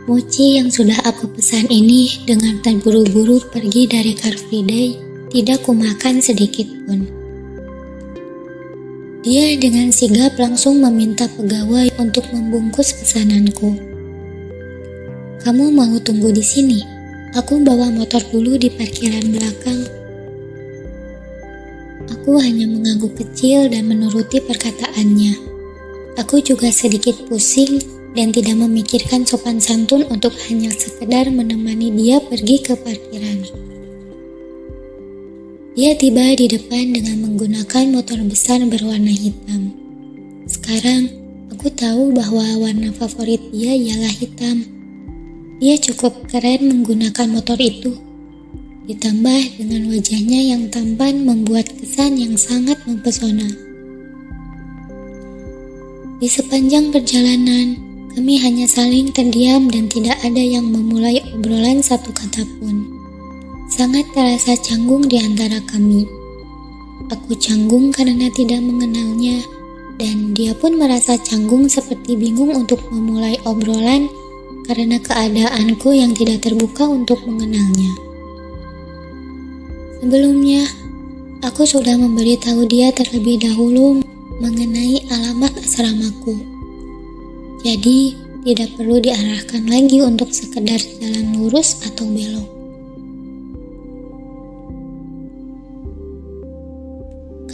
Mochi yang sudah aku pesan ini dengan terburu-buru pergi dari Car Free Day tidak kumakan sedikit pun. Dia dengan sigap langsung meminta pegawai untuk membungkus pesananku. Kamu mau tunggu di sini? Aku bawa motor dulu di parkiran belakang. Aku hanya mengangguk kecil dan menuruti perkataannya. Aku juga sedikit pusing dan tidak memikirkan sopan santun untuk hanya sekedar menemani dia pergi ke parkiran. Dia tiba di depan dengan menggunakan motor besar berwarna hitam. Sekarang, aku tahu bahwa warna favorit dia ialah hitam. Dia cukup keren menggunakan motor itu. Ditambah dengan wajahnya yang tampan membuat kesan yang sangat mempesona. Di sepanjang perjalanan, kami hanya saling terdiam dan tidak ada yang memulai obrolan satu kata pun. Sangat terasa canggung di antara kami. Aku canggung karena tidak mengenalnya, dan dia pun merasa canggung seperti bingung untuk memulai obrolan karena keadaanku yang tidak terbuka untuk mengenalnya. Sebelumnya, aku sudah memberitahu dia terlebih dahulu mengenai alamat asramaku. Jadi, tidak perlu diarahkan lagi untuk sekedar jalan lurus atau belok.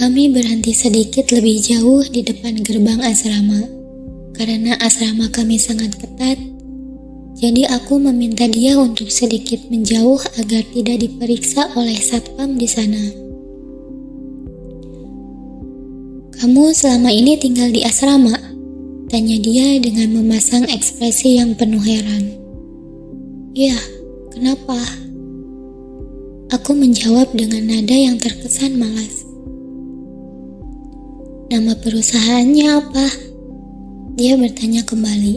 Kami berhenti sedikit lebih jauh di depan gerbang asrama. Karena asrama kami sangat ketat, jadi aku meminta dia untuk sedikit menjauh agar tidak diperiksa oleh satpam di sana. Kamu selama ini tinggal di asrama? Tanya dia dengan memasang ekspresi yang penuh heran. Ya, kenapa? Aku menjawab dengan nada yang terkesan malas. Nama perusahaannya apa? Dia bertanya kembali.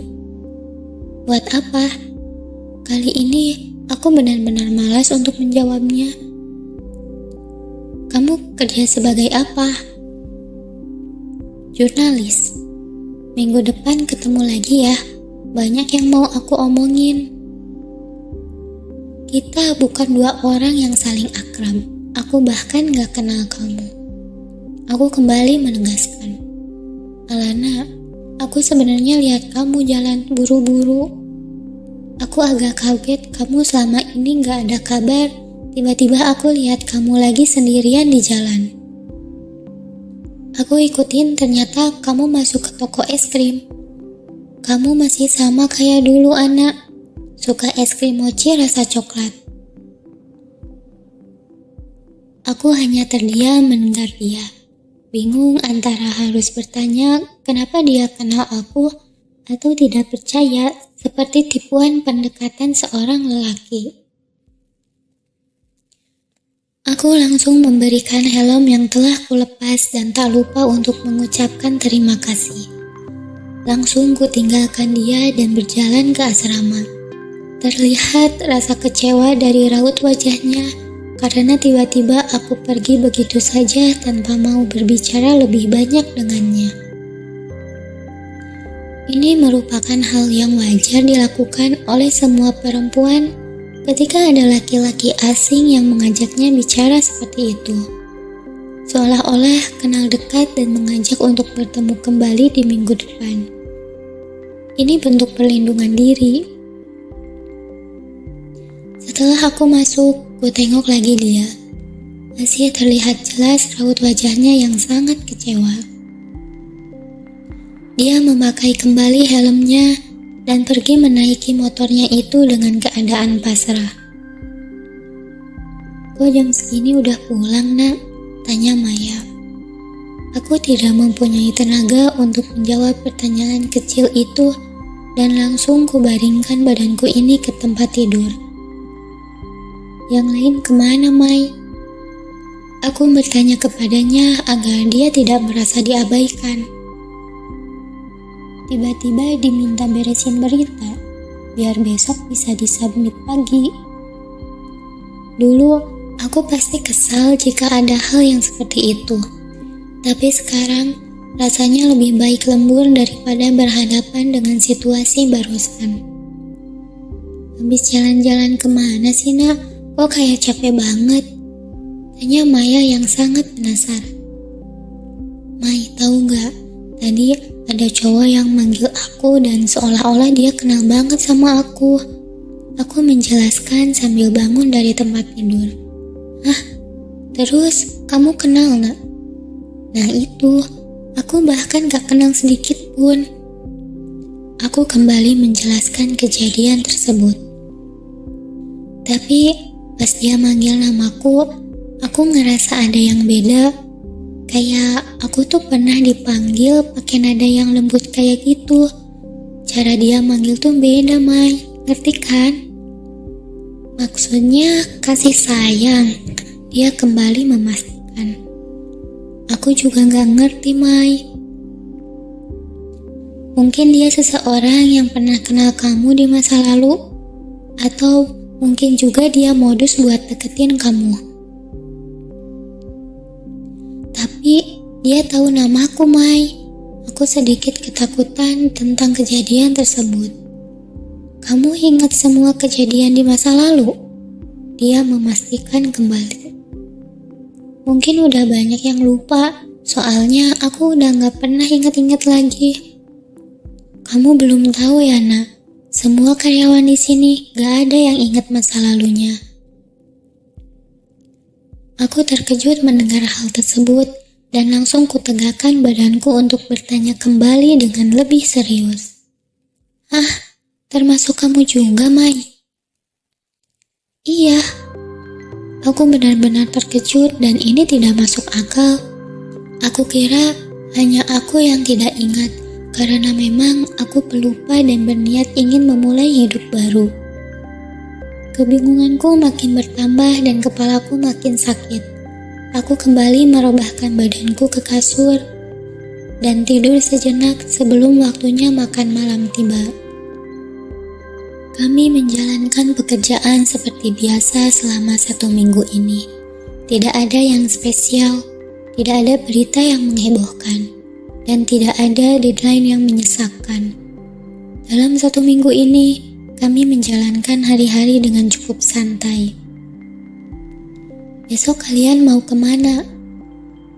Buat apa? Kali ini aku benar-benar malas untuk menjawabnya. Kamu kerja sebagai apa? Jurnalis. Minggu depan ketemu lagi ya. Banyak yang mau aku omongin. Kita bukan dua orang yang saling akrab. Aku bahkan gak kenal kamu. Aku kembali menegaskan. Alana, aku sebenarnya lihat kamu jalan buru-buru. Aku agak kaget kamu selama ini gak ada kabar. Tiba-tiba aku lihat kamu lagi sendirian di jalan. Aku ikutin, ternyata kamu masuk ke toko es krim. Kamu masih sama kayak dulu, anak. Suka es krim mochi rasa coklat. Aku hanya terdiam mendengar dia. Bingung antara harus bertanya kenapa dia kenal aku atau tidak percaya seperti tipuan pendekatan seorang lelaki. Aku langsung memberikan helm yang telah kulepas dan tak lupa untuk mengucapkan terima kasih. Langsung kutinggalkan dia dan berjalan ke asrama. Terlihat rasa kecewa dari raut wajahnya karena tiba-tiba aku pergi begitu saja tanpa mau berbicara lebih banyak dengannya. Ini merupakan hal yang wajar dilakukan oleh semua perempuan ketika ada laki-laki asing yang mengajaknya bicara seperti itu. Seolah-olah kenal dekat dan mengajak untuk bertemu kembali di minggu depan. Ini bentuk perlindungan diri. Setelah aku masuk, ku tengok lagi dia. Masih terlihat jelas raut wajahnya yang sangat kecewa. Dia memakai kembali helmnya dan pergi menaiki motornya itu dengan keadaan pasrah. Kok jam segini udah pulang, nak? Tanya Maya. Aku tidak mempunyai tenaga untuk menjawab pertanyaan kecil itu dan langsung kubaringkan badanku ini ke tempat tidur. Yang lain kemana, Mai? Aku bertanya kepadanya agar dia tidak merasa diabaikan. Tiba-tiba diminta beresin berita, biar besok bisa disubmit pagi. Dulu, aku pasti kesal jika ada hal yang seperti itu. Tapi sekarang, rasanya lebih baik lembur daripada berhadapan dengan situasi barusan. Habis jalan-jalan kemana sih nak? Kok kayak capek banget? Tanya Maya yang sangat penasaran. Mai, tahu nggak? Tadi ada cowok yang manggil aku dan seolah-olah dia kenal banget sama aku. Aku menjelaskan sambil bangun dari tempat tidur. Hah? Terus kamu kenal nak? Nah itu, aku bahkan gak kenal sedikit pun. Aku kembali menjelaskan kejadian tersebut. Tapi pas dia manggil namaku, aku ngerasa ada yang beda. Kayak aku tuh pernah dipanggil pakai nada yang lembut kayak gitu. Cara dia manggil tuh beda, Mai. Ngerti kan? Maksudnya kasih sayang. Dia kembali memastikan. Aku juga gak ngerti, Mai. Mungkin dia seseorang yang pernah kenal kamu di masa lalu. Atau mungkin juga dia modus buat deketin kamu. Tapi dia tahu namaku, Mai. Aku sedikit ketakutan tentang kejadian tersebut. Kamu ingat semua kejadian di masa lalu? Dia memastikan kembali. Mungkin udah banyak yang lupa, soalnya aku udah gak pernah ingat-ingat lagi. Kamu belum tahu ya, nak? Semua karyawan di sini gak ada yang ingat masa lalunya. Aku terkejut mendengar hal tersebut dan langsung kutegakkan badanku untuk bertanya kembali dengan lebih serius. Ah, termasuk kamu juga, Mai? Iya. Aku benar-benar terkejut dan ini tidak masuk akal. Aku kira hanya aku yang tidak ingat karena memang aku pelupa dan berniat ingin memulai hidup baru. Kebingunganku makin bertambah dan kepalaku makin sakit. Aku kembali merobahkan badanku ke kasur dan tidur sejenak sebelum waktunya makan malam tiba. Kami menjalankan pekerjaan seperti biasa selama 1 minggu ini. Tidak ada yang spesial, tidak ada berita yang menghebohkan, dan tidak ada deadline yang menyesakkan. Dalam 1 minggu ini, kami menjalankan hari-hari dengan cukup santai. Besok kalian mau kemana?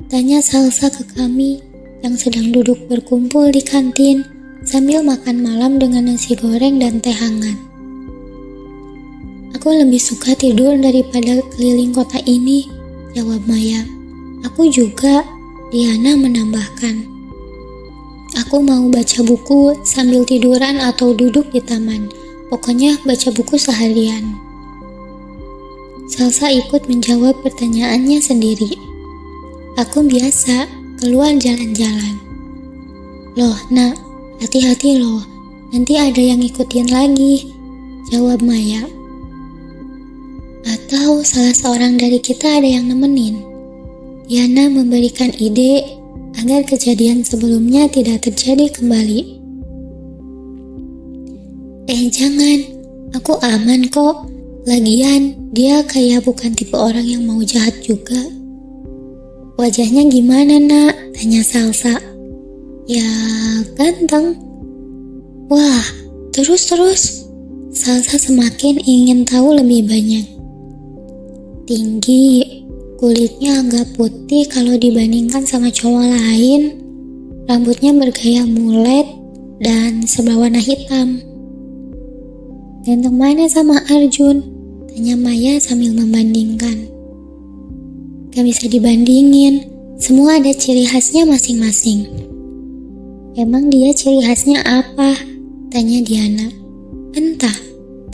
Tanya Salsa ke kami yang sedang duduk berkumpul di kantin sambil makan malam dengan nasi goreng dan teh hangat. Aku lebih suka tidur daripada keliling kota ini, jawab Maya. Aku juga, Diana menambahkan. Aku mau baca buku sambil tiduran atau duduk di taman. Pokoknya baca buku seharian. Salsa ikut menjawab pertanyaannya sendiri. Aku biasa keluar jalan-jalan. Loh, nak, hati-hati loh. Nanti ada yang ikutin lagi, jawab Maya. Atau salah seorang dari kita ada yang nemenin. Diana memberikan ide agar kejadian sebelumnya tidak terjadi kembali. Jangan, aku aman kok. Lagian, dia kayak bukan tipe orang yang mau jahat juga. Wajahnya gimana, nak? Tanya Salsa. Ya, ganteng. Wah, terus. Salsa semakin ingin tahu lebih banyak. Tinggi, kulitnya agak putih kalau dibandingkan sama cowok lain. Rambutnya bergaya mulet dan berwarna hitam. Ganteng mana sama Arjun? Tanya Maya sambil membandingkan. Gak bisa dibandingin, semua ada ciri khasnya masing-masing. Emang dia ciri khasnya apa? Tanya Diana. Entah,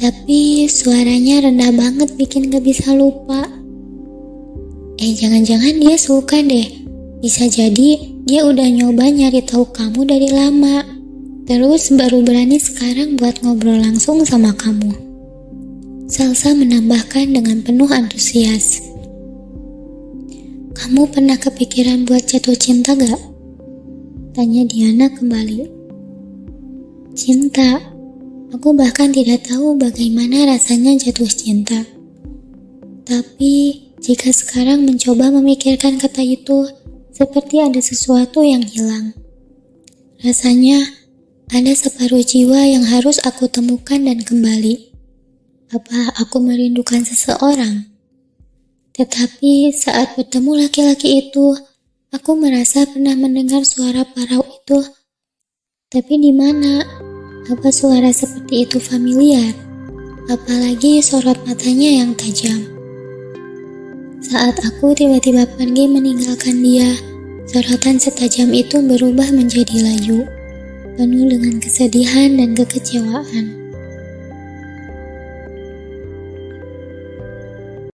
tapi suaranya rendah banget bikin gak bisa lupa. Jangan-jangan dia suka deh. Bisa jadi dia udah nyoba nyari tahu kamu dari lama. Terus baru berani sekarang buat ngobrol langsung sama kamu. Salsa menambahkan dengan penuh antusias. Kamu pernah kepikiran buat jatuh cinta gak? Tanya Diana kembali. Cinta? Aku bahkan tidak tahu bagaimana rasanya jatuh cinta. Tapi jika sekarang mencoba memikirkan kata itu, seperti ada sesuatu yang hilang. Rasanya ada separuh jiwa yang harus aku temukan dan kembali. Apa aku merindukan seseorang? Tetapi saat bertemu laki-laki itu, aku merasa pernah mendengar suara parau itu. Tapi di mana? Apa suara seperti itu familiar? Apalagi sorot matanya yang tajam. Saat aku tiba-tiba pergi meninggalkan dia, sorotan setajam itu berubah menjadi layu, penuh dengan kesedihan dan kekecewaan.